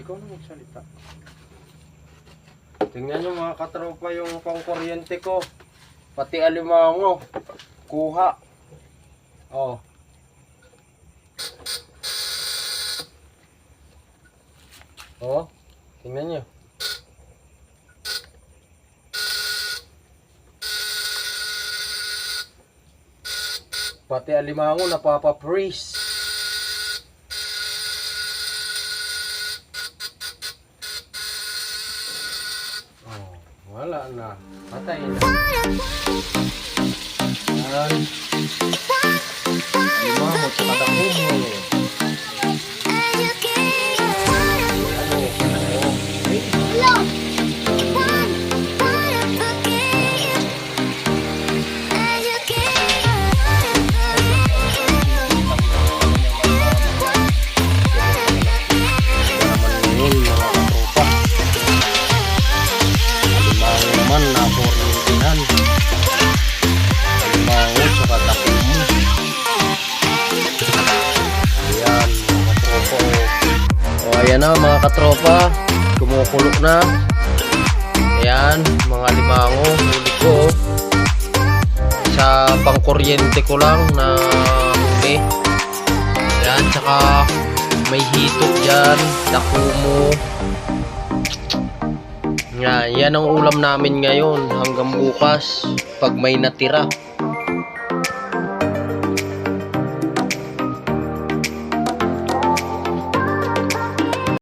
Ikaw na magsalita. Tingnan nyo mga katropa yung pangkuryente ko. Pati alimango. Kuha. Oh. Oh. Tingnan nyo. Pati alimango napapa-freeze. Wala na. Patay na. Yan. Alimango tsaka dakumo. Ayan na mga katropa, kumukulo na. Ayan, mga limango, huli ko. Sa pangkuryente ko lang na huli. Ayan, tsaka may hito dyan, dakumo. Yan ang ulam namin ngayon hanggang bukas pag may natira.